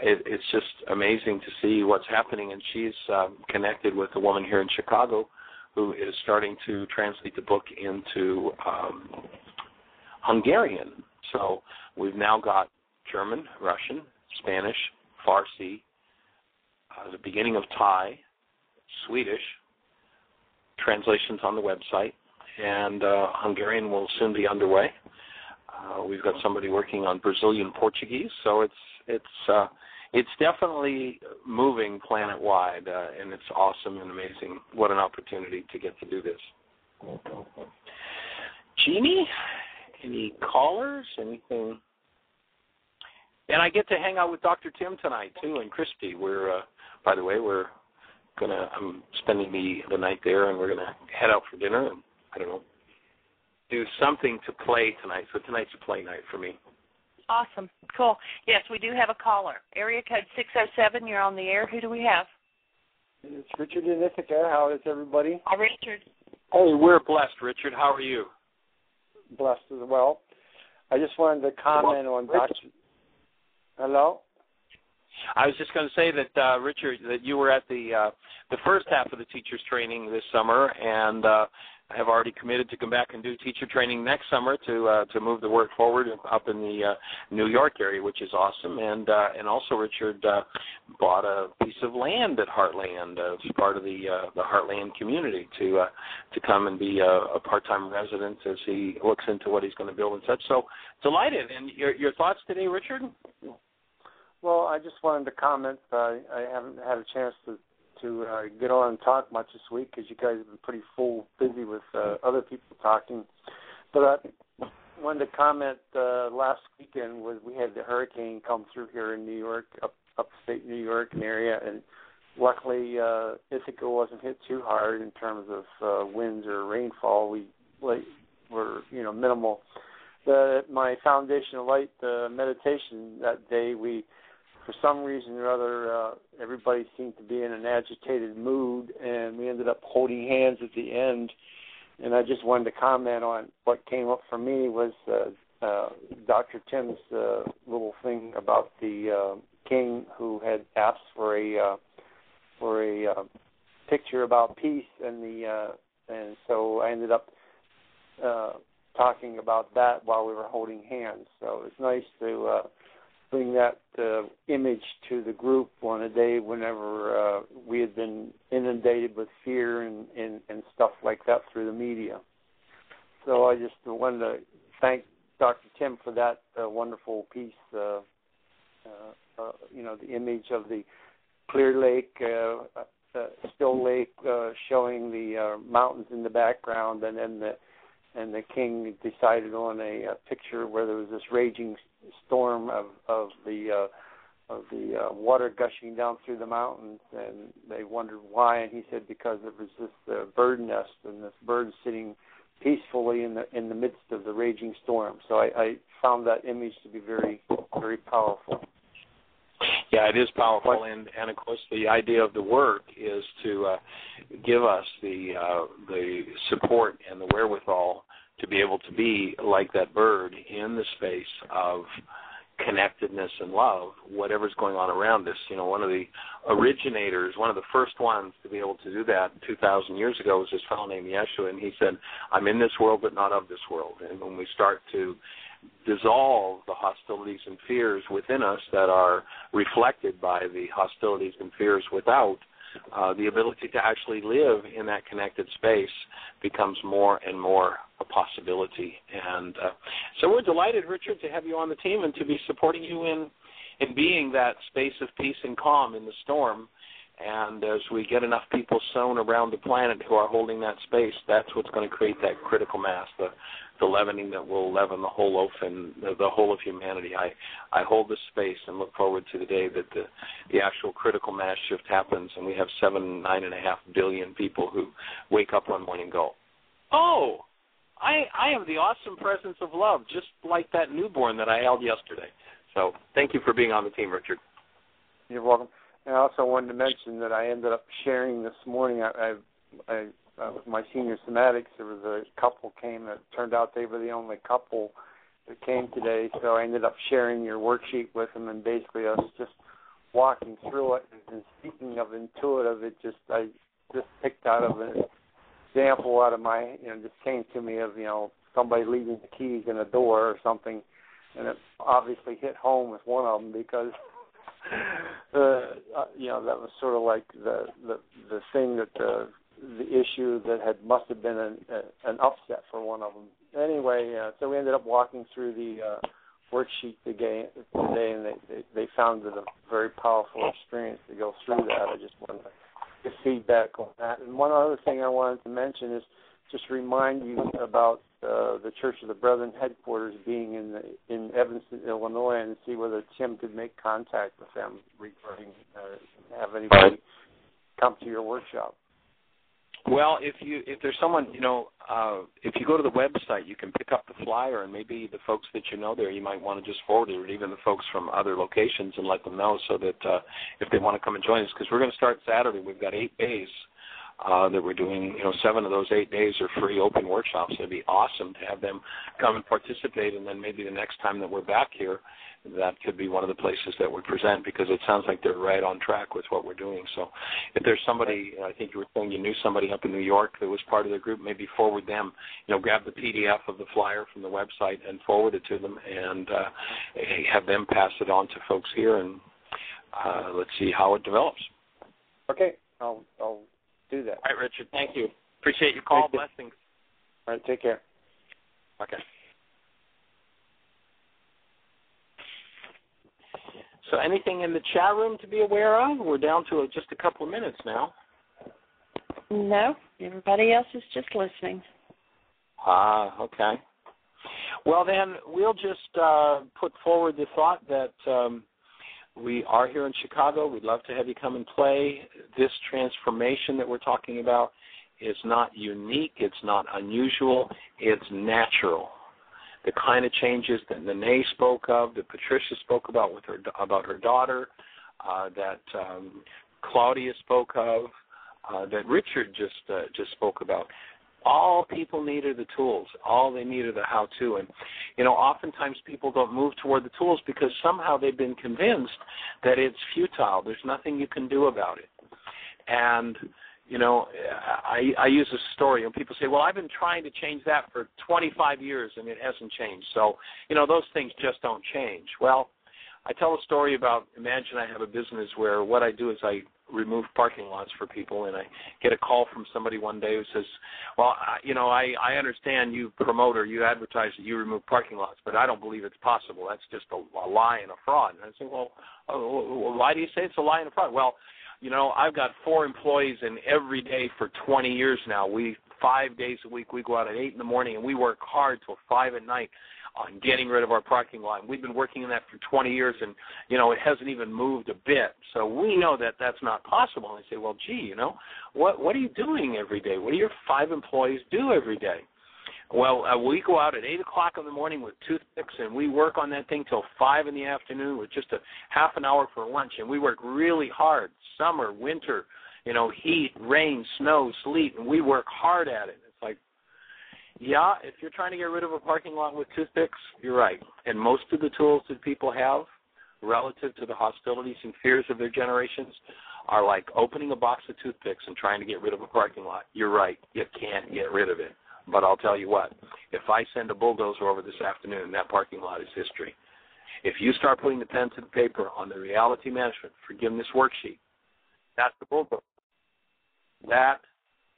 it's just amazing to see what's happening. And she's connected with a woman here in Chicago who is starting to translate the book into Hungarian. So we've now got German, Russian, Spanish, Farsi, the beginning of Thai, Swedish, translations on the website, and Hungarian will soon be underway. We've got somebody working on Brazilian Portuguese, so it's definitely moving planet-wide, and it's awesome and amazing. What an opportunity to get to do this. Jeanie, any callers, anything? And I get to hang out with Dr. Tim tonight, too, and Christy. By the way, I'm spending the night there, and we're going to head out for dinner and, I don't know, do something to play tonight. So tonight's a play night for me. Awesome. Cool. Yes, we do have a caller. Area code 607, you're on the air. Who do we have? It's Richard in Ithaca. How is everybody? Hi, Richard. Hey, we're blessed, Richard. How are you? Blessed as well. I just wanted to comment on Dr. Hello? I was just going to say that, Richard, that you were at the first half of the teacher's training this summer, and I have already committed to come back and do teacher training next summer to move the work forward up in the New York area, which is awesome. And also, Richard bought a piece of land at Heartland as part of the Heartland community to come and be a part-time resident as he looks into what he's going to build and such. So delighted. And your thoughts today, Richard? Well, I just wanted to comment. I haven't had a chance to get on and talk much this week because you guys have been pretty busy with other people talking. But I wanted to comment last weekend was we had the hurricane come through here in New York, upstate New York and area, and luckily Ithaca wasn't hit too hard in terms of winds or rainfall. We were minimal. My Foundation of Light meditation that day, for some reason or other, everybody seemed to be in an agitated mood, and we ended up holding hands at the end. And I just wanted to comment on what came up for me was Dr. Tim's little thing about the king who had asked for a picture about peace, and so I ended up talking about that while we were holding hands. So it's nice to bring that image to the group on a day whenever we had been inundated with fear and stuff like that through the media. So I just wanted to thank Dr. Tim for that wonderful piece, the image of the clear lake, still lake, showing the mountains in the background, and then the king decided on a picture where there was this raging storm of the water gushing down through the mountains, and they wondered why, and he said because there was this bird nest, and this bird sitting peacefully in the midst of the raging storm. So I found that image to be very, very powerful. Yeah, it is powerful, and of course the idea of the work is to give us the support and the wherewithal to be able to be like that bird in the space of connectedness and love, whatever's going on around us. One of the originators, one of the first ones to be able to do that 2,000 years ago was this fellow named Ye-shua, and he said, I'm in this world but not of this world. And when we start to dissolve the hostilities and fears within us that are reflected by the hostilities and fears without, the ability to actually live in that connected space becomes more and more a possibility. And so we're delighted, Richard, to have you on the team and to be supporting you in being that space of peace and calm in the storm. And as we get enough people sown around the planet who are holding that space, that's what's going to create that critical mass, the leavening that will leaven the whole loaf and the whole of humanity. I hold this space and look forward to the day that the actual critical mass shift happens and we have 9.5 billion people who wake up one morning and go, oh, I am the awesome presence of love, just like that newborn that I held yesterday. So thank you for being on the team, Richard. You're welcome. And I also wanted to mention that I ended up sharing this morning. With my senior somatics, there was a couple came that turned out they were the only couple that came today. So I ended up sharing your worksheet with them, and basically us just walking through it. And speaking of intuitive, I just picked out of an example out of my, just came to me of, somebody leaving the keys in a door or something, and it obviously hit home with one of them because, that was sort of like the thing that the issue that must have been an upset for one of them. Anyway, so we ended up walking through the worksheet today, and they found it a very powerful experience to go through that. I just wanted to get feedback on that. And one other thing I wanted to mention is just remind you about the Church of the Brethren headquarters being in Evanston, Illinois, and see whether Tim could make contact with them regarding have anybody come to your workshop. Well, if there's someone, if you go to the website, you can pick up the flyer, and maybe the folks that you know there, you might want to just forward it, or even the folks from other locations, and let them know so that if they want to come and join us, because we're going to start Saturday. We've got 8 days that we're doing. 7 of those 8 days are free open workshops. It'd be awesome to have them come and participate, and then maybe the next time that we're back here, that could be one of the places that we present, because it sounds like they're right on track with what we're doing. So if there's somebody, I think you were saying you knew somebody up in New York that was part of the group, maybe forward them, grab the PDF of the flyer from the website and forward it to them, and have them pass it on to folks here, and let's see how it develops. Okay, I'll do that. All right, Richard, thank you. Appreciate your call. Blessings. All right, take care. Okay. So anything in the chat room to be aware of? We're down to just a couple of minutes now. No, everybody else is just listening. Okay. Well, then we'll just put forward the thought that we are here in Chicago. We'd love to have you come and play. This transformation that we're talking about is not unique. It's not unusual. It's natural. The kind of changes that Nene spoke of, that Patricia spoke about about her daughter, that Claudia spoke of, that Richard just spoke about. All people need are the tools. All they need are the how-to. And, oftentimes people don't move toward the tools because somehow they've been convinced that it's futile. There's nothing you can do about it. And I use this story, and people say, well, I've been trying to change that for 25 years, and it hasn't changed. So, those things just don't change. Well, I tell a story about, imagine I have a business where what I do is I remove parking lots for people, and I get a call from somebody one day who says, well, I understand you promote or you advertise that you remove parking lots, but I don't believe it's possible. That's just a lie and a fraud. And I say, well, why do you say it's a lie and a fraud? Well, I've got 4 employees, and every day for 20 years now, 5 days a week, we go out at 8 in the morning, and we work hard till 5 at night on getting rid of our parking lot. And we've been working in that for 20 years, and, it hasn't even moved a bit. So we know that that's not possible. And I say, well, gee, what are you doing every day? What do your 5 employees do every day? Well, we go out at 8 o'clock in the morning with toothpicks, and we work on that thing till 5 in the afternoon with just a half an hour for lunch, and we work really hard, summer, winter, heat, rain, snow, sleet, and we work hard at it. It's like, yeah, if you're trying to get rid of a parking lot with toothpicks, you're right. And most of the tools that people have relative to the hostilities and fears of their generations are like opening a box of toothpicks and trying to get rid of a parking lot. You're right. You can't get rid of it. But I'll tell you what, if I send a bulldozer over this afternoon, that parking lot is history. If you start putting the pen to the paper on the reality management forgiveness worksheet, that's the bulldozer. That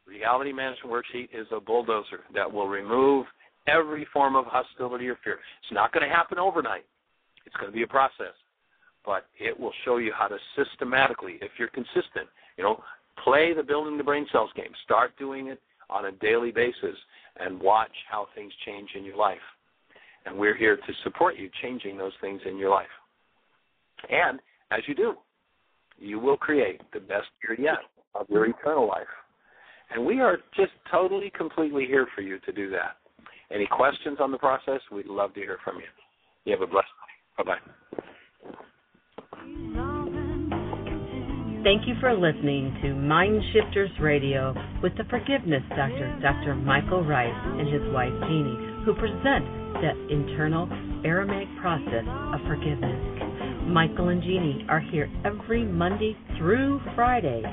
reality management worksheet is a bulldozer that will remove every form of hostility or fear. It's not going to happen overnight. It's going to be a process. But it will show you how to systematically, if you're consistent, play the building the brain cells game. Start doing it on a daily basis and watch how things change in your life. And we're here to support you changing those things in your life. And as you do, you will create the best year yet of your eternal life. And we are just totally, completely here for you to do that. Any questions on the process? We'd love to hear from you. You have a blessed day. Bye-bye. Thank you for listening to MindShifters Radio with the Forgiveness Doctor, Dr. Michael Ryce, and his wife Jeanie, who present the internal Aramaic process of forgiveness. Michael and Jeanie are here every Monday through Friday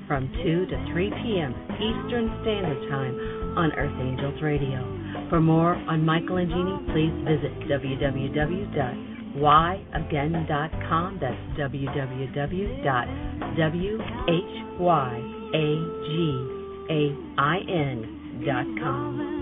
from 2 to 3 p.m. Eastern Standard Time on Earth Angels Radio. For more on Michael and Jeanie, please visit www.whyagain.com. That's www.whyagain.com.